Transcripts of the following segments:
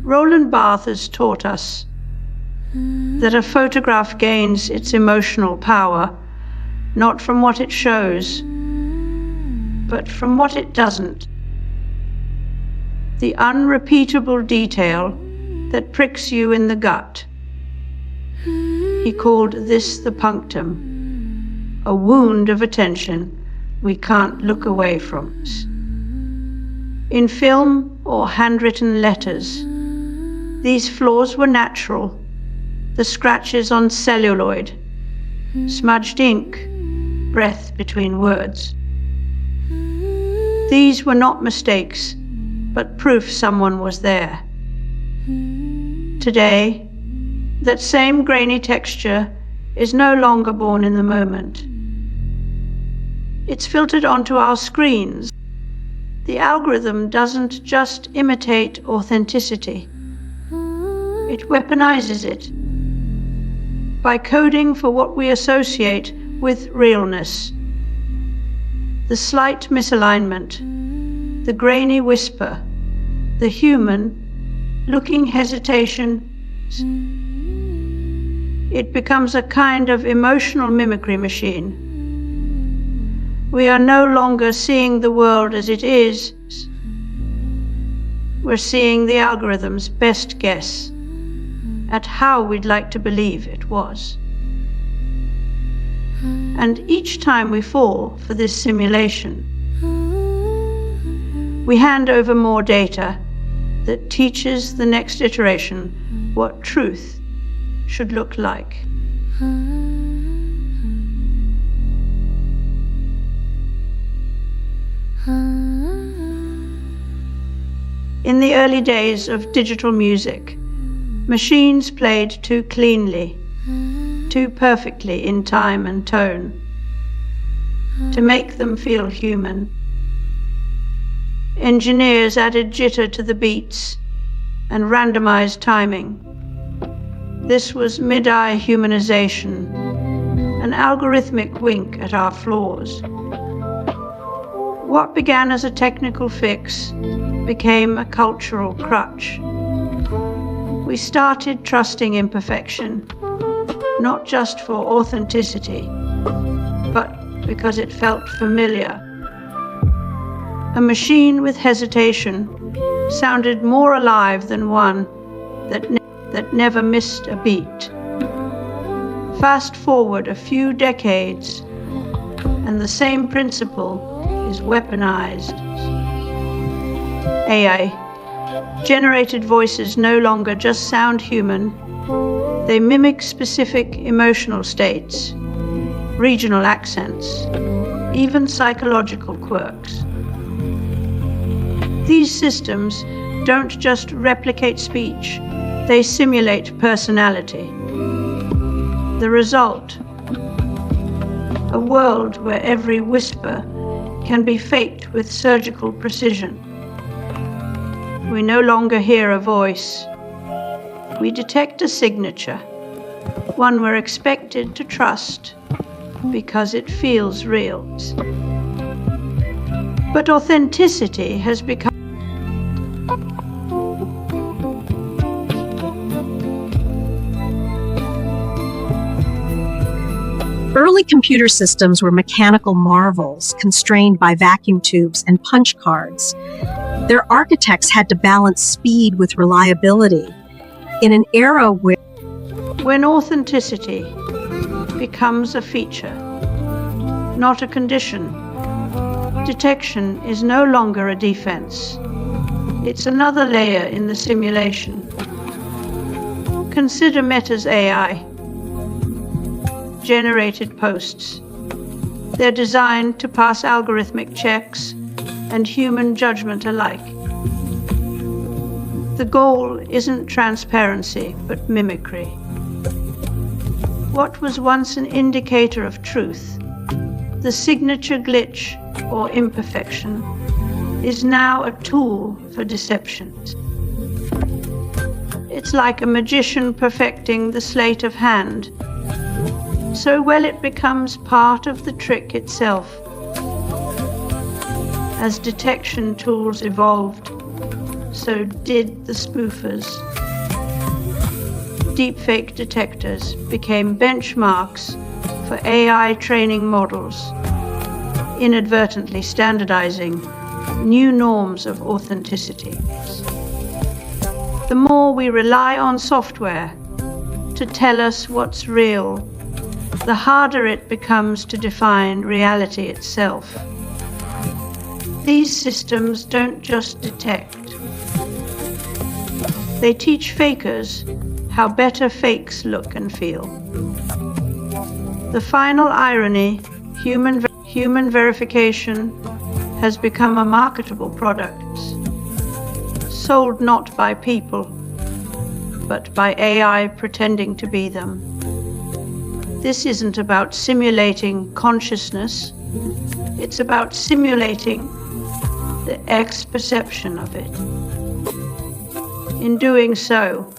Roland Barthes has taught us that a photograph gains its emotional power not from what it shows, but from what it doesn't. The unrepeatable detail that pricks you in the gut. He called this the punctum, a wound of attention we can't look away from. In film or handwritten letters, these flaws were natural. The scratches on celluloid, smudged ink, breath between words. These were not mistakes, but proof someone was there. Today, that same grainy texture is no longer born in the moment. It's filtered onto our screens. The algorithm doesn't just imitate authenticity. It weaponizes it by coding for what we associate with realness. The slight misalignment, the grainy whisper, the human looking hesitation. It becomes a kind of emotional mimicry machine. We are no longer seeing the world as it is. We're seeing the algorithm's best guess at how we'd like to believe it was. And each time we fall for this simulation, we hand over more data that teaches the next iteration what truth should look like. In the early days of digital music, machines played too cleanly, too perfectly in time and tone, to make them feel human. Engineers added jitter to the beats and randomized timing. This was MIDI humanization, an algorithmic wink at our flaws. What began as a technical fix became a cultural crutch. We started trusting imperfection, not just for authenticity, but because it felt familiar. A machine with hesitation sounded more alive than one that never missed a beat. Fast forward a few decades, and the same principle is weaponized. AI-generated voices no longer just sound human. They mimic specific emotional states, regional accents, even psychological quirks. These systems don't just replicate speech, they simulate personality. The result, a world where every whisper can be faked with surgical precision. We no longer hear a voice. We detect a signature, one we're expected to trust because it feels real. But authenticity has become Early computer systems were mechanical marvels constrained by vacuum tubes and punch cards. Their architects had to balance speed with reliability in an era when authenticity becomes a feature, not a condition. Detection is no longer a defense. It's another layer in the simulation. Consider Meta's AI. Generated posts. They're designed to pass algorithmic checks and human judgment alike. The goal isn't transparency, but mimicry. What was once an indicator of truth, the signature glitch or imperfection, is now a tool for deception. It's like a magician perfecting the sleight of hand, so well it becomes part of the trick itself. As detection tools evolved, so did the spoofers. Deepfake detectors became benchmarks for AI training models, inadvertently standardizing new norms of authenticity. The more we rely on software to tell us what's real, the harder it becomes to define reality itself. These systems don't just detect. They teach fakers how better fakes look and feel. The final irony, human verification has become a marketable product, sold not by people, but by AI pretending to be them. This isn't about simulating consciousness, it's about simulating the X-perception of it. In doing so,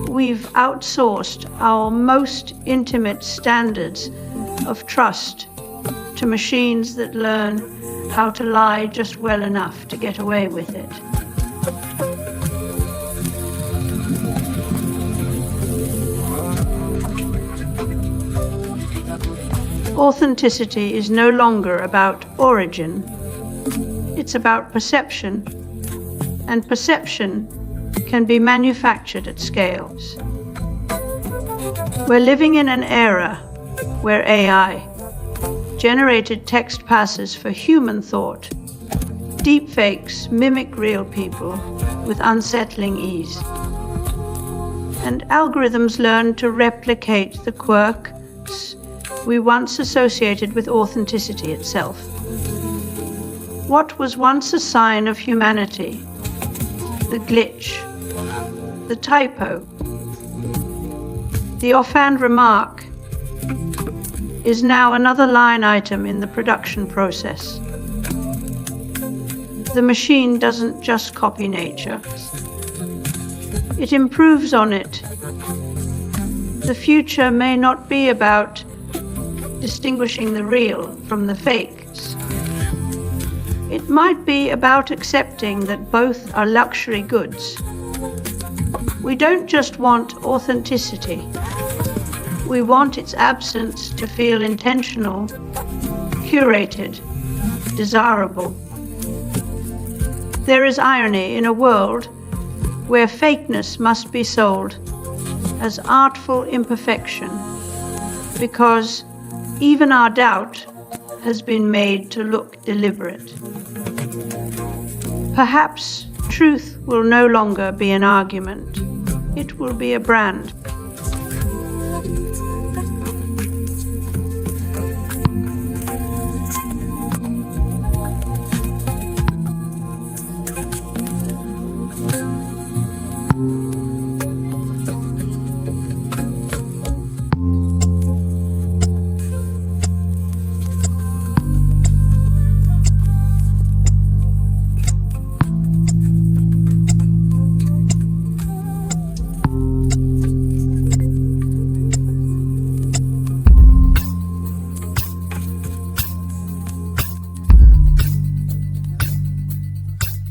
we've outsourced our most intimate standards of trust to machines that learn how to lie just well enough to get away with it. Authenticity is no longer about origin. It's about perception, and perception can be manufactured at scales. We're living in an era where AI, generated text passes for human thought, deepfakes mimic real people with unsettling ease, and algorithms learn to replicate the quirks we once associated with authenticity itself. What was once a sign of humanity, the glitch, the typo, the offhand remark, is now another line item in the production process. The machine doesn't just copy nature, it improves on it. The future may not be about distinguishing the real from the fakes. It might be about accepting that both are luxury goods. We don't just want authenticity. We want its absence to feel intentional, curated, desirable. There is irony in a world where fakeness must be sold as artful imperfection, because even our doubt has been made to look deliberate. Perhaps truth will no longer be an argument. It will be a brand.